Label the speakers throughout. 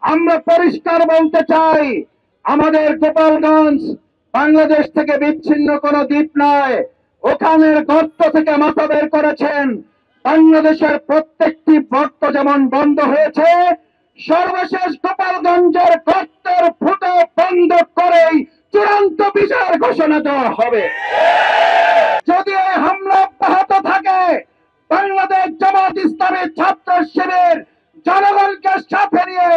Speaker 1: আমরা পরিষ্কার বলতে চাই, আমাদের গোপালগঞ্জ বাংলাদেশ থেকে বিচ্ছিন্ন কোনো দ্বীপ নয়। ওখানের গর্ত থেকে মাথা বের করেছেন। বাংলাদেশের প্রত্যেকটি গর্ত যেমন বন্ধ হয়েছে, সর্বশেষ গোপালগঞ্জের গর্তের ফুটো বন্ধ করেই চূড়ান্ত বিচার ঘোষণা দেওয়া হবে। যদি এই হামলা অব্যাহত থাকে, বাংলাদেশ জামাত ইসলামী ছাত্র শিবির জনগণকে সাথে নিয়ে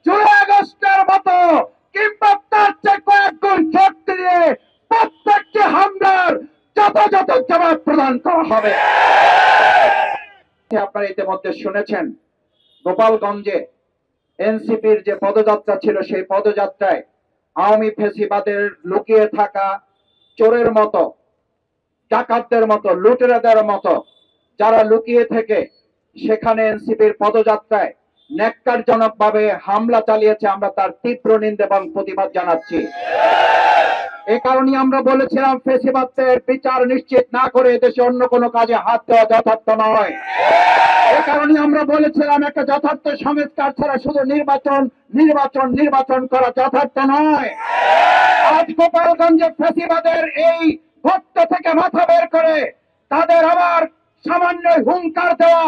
Speaker 1: জুলাই আগস্টের মতো কিংবা তার চেয়ে কয়েক গুণ শক্তি নিয়ে প্রত্যেকটি হামলার যথাযথ জবাব প্রদান করা হবে। আপনারা ইতিমধ্যে শুনেছেন, গোপালগঞ্জে এনসিপির যে পদযাত্রা ছিল, সেই পদযাত্রায় আওয়ামী ফ্যাসিবাদের লুকিয়ে থাকা চোরের মতো, ডাকাতদের মতো, লুটেরাদের মতো যারা লুকিয়ে থেকে সেখানে এনসিপির পদযাত্রায় ন্যাক্কারজনকভাবে হামলা চালিয়েছে, আমরা তার তীব্র নিন্দা এবং প্রতিবাদ জানাচ্ছি। এ কারণে আমরা বলেছিলাম, ফ্যাসিবাদের বিচার নিশ্চিত না করে দেশে অন্য কোনো কাজে হাত দেওয়া যথার্থ নয়। এ কারণে আমরা বলেছিলাম, একটা যথার্থ সংস্কার ছাড়া শুধু নির্বাচন নির্বাচন নির্বাচন করা যথার্থ নয়। আজ গোপালগঞ্জে ফ্যাসিবাদের এই গর্ত থেকে মাথা বের করে তাদের আবার সামান্য হুঙ্কার দেওয়া,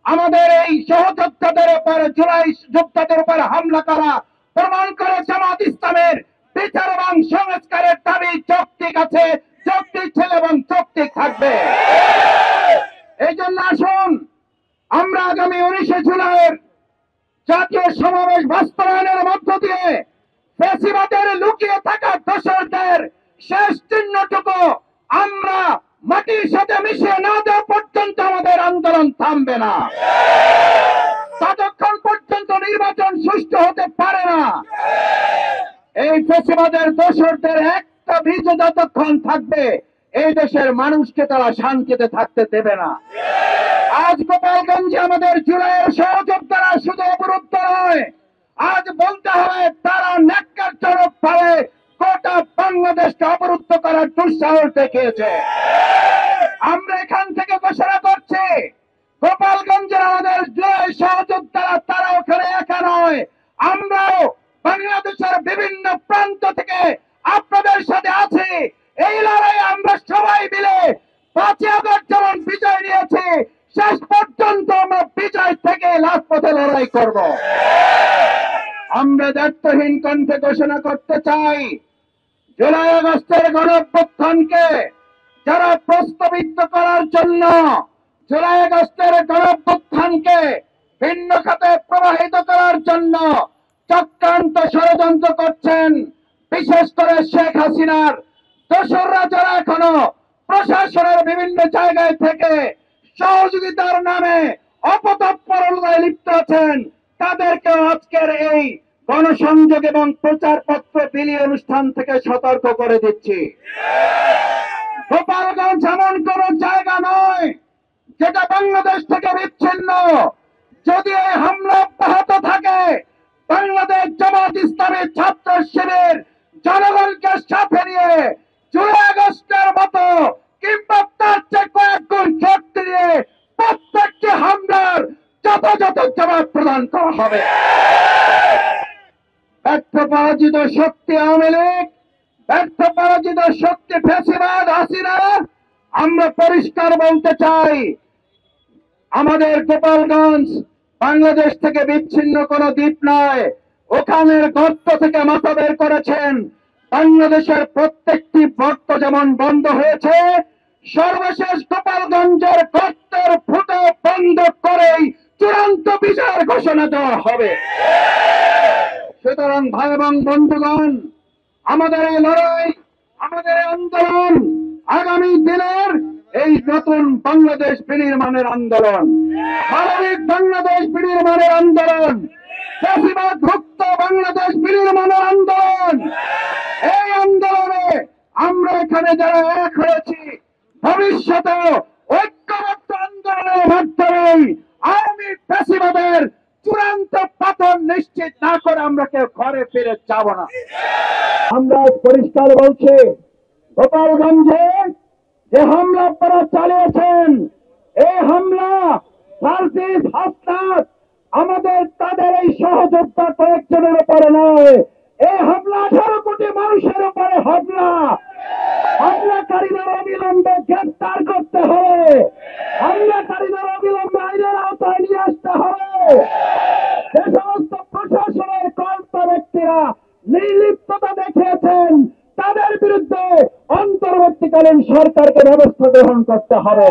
Speaker 1: আমাদের এই সহযোদ্ধাদের উপর, জুলাই যোদ্ধাদের উপর হামলা করা প্রমাণ করে জামাত ইসলামের বিচার এবং সংস্কারের দাবি যৌক্তিক আছে, যৌক্তিক ছিল এবং যৌক্তিক থাকবে। এই জন্য আসুন আমরা আগামী 19 জুলাইয়ের জাতীয় সমাবেশ বাস্তবায়নের মধ্য দিয়ে ফ্যাসিবাদের লুকিয়ে থাকা দোষরদের শেষ চিহ্নটুকু আমরা মাটির সাথে মিশিয়ে না দেওয়া পর্যন্ত আমাদের আন্দোলন থামবে না। ততক্ষণ পর্যন্ত নির্বাচন সুষ্ঠু হতে পারে না। এই ফ্যাসিবাদের দোষরদের একটা বীজ যতক্ষণ থাকবে, এই দেশের মানুষকে তারা শান্তিতে থাকতে দেবে না। আজ গোপালগঞ্জে আমাদের জুলাইয়ের সহযোদ্ধারা শুধু অবরুদ্ধ নয়, আজ বলতে হবে তারা ন্যাক্কারজনক ভাবে গোটা বাংলাদেশকে অবরুদ্ধ করার দুঃসাহস দেখিয়েছে। আমরা এখান থেকে ঘোষণা করছি, গোপালগঞ্জের আমাদের জুলাই সহযোদ্ধারা তারা ওখানে একা নয়, আমরাও বাংলাদেশের বিভিন্ন প্রান্ত থেকে আপনাদের সাথে আছি। এই লড়াই আমরা সবাই মিলে 5 আগস্ট যেমন বিজয় নিয়েছি, শেষ পর্যন্ত আমরা বিজয় থেকে লাস্ট পথে লড়াই করব। আমরা দায়িত্বহীন কণ্ঠে ঘোষণা করতে চাই, জুলাই আগস্টের গণঅভ্যুত্থানকে যারা প্রস্তাবিত করার জন্য, জুলাই আগস্টের গণঅভ্যুত্থানকে ভিন্ন খাতে প্রবাহিত করার জন্য চক্রান্ত ষড়যন্ত্র করছেন, বিশেষ করে শেখ হাসিনার দোসররা যারা এখনো প্রশাসনের বিভিন্ন জায়গায় থেকে সহযোগিতার নামে অপতৎপরতায় লিপ্ত আছেন, তাদেরকে আজকের এই গণসংযোগ এবং প্রচারপত্র বিলি অনুষ্ঠান থেকে সতর্ক করে দিচ্ছি। গোপালগঞ্জ এমন কোন জায়গা নয় যেটা বাংলাদেশ থেকে বিচ্ছিন্ন। যদি এই হামলা অব্যাহত থাকে, বাংলাদেশ জামাত ইসলামী ছাত্র শিবির জনগণকে সাথে নিয়ে জুলাই আগস্টের মতো কিংবা তার চেয়ে কয়েক গুণ শক্তি নিয়ে প্রত্যেকটি হামলার যথাযথ জবাব প্রদান করা হবে। ব্যর্থ পরাজিত শক্তি আওয়ামী লীগ, ব্যর্থ পরাজিত শক্তি ফ্যাসিবাদ হাসিনা, আমরা পরিষ্কার বলতে চাই, আমাদের গোপালগঞ্জ বাংলাদেশ থেকে বিচ্ছিন্ন কোনো দ্বীপ নয়। ওখানের গর্ত থেকে মাথা বের করেছেন। বাংলাদেশের প্রত্যেকটি গর্ত যেমন বন্ধ হয়েছে, সর্বশেষ গোপালগঞ্জের গর্তের ফুটো বন্ধ করেই চূড়ান্ত বিচার ঘোষণা দেওয়া হবে। সুতরাং ভাই এবং বন্ধুগণ, আমাদের এই লড়াই, আমাদের এই আন্দোলন আগামী দিনের এই নতুন বাংলাদেশ বিনির্মাণের আন্দোলন, মানবিক বাংলাদেশ বিনির্মাণের আন্দোলন, ফ্যাসিবাদ মুক্ত বাংলাদেশ বিনির্মাণের আন্দোলন। এই আন্দোলনে আমরা এখানে যারা এক হয়েছি, ভবিষ্যতে ঐক্যবদ্ধ আন্দোলনের মাধ্যমে আওয়ামী ফ্যাসিবাদের চূড়ান্ত পতন নিশ্চিত না করে আমরা কেউ ঘরে ফিরে যাব না। আমরা পরিষ্কার বলছি, গোপালগঞ্জে যে হামলা আপনারা চালিয়েছেন, এই হামলা ফার্সিস হাসনাত
Speaker 2: আমাদের তাদের এই সহযোদ্ধা কয়েকজনের উপরে নয়, এই হামলা 18 কোটি মানুষের উপরে হামলা। হামলাকারীদের অবিলম্বে গ্রেফতার করতে হবে, হামলাকারীদের অবিলম্বে আইনের আওতায় নিয়ে আসতে হবে। যে সমস্ত প্রশাসনের কল্প ব্যক্তিরা নির্লিপ্ততা দেখিয়েছেন তাদের বিরুদ্ধে অন্তর্বর্তীকালীন সরকারকে ব্যবস্থা গ্রহণ করতে হবে।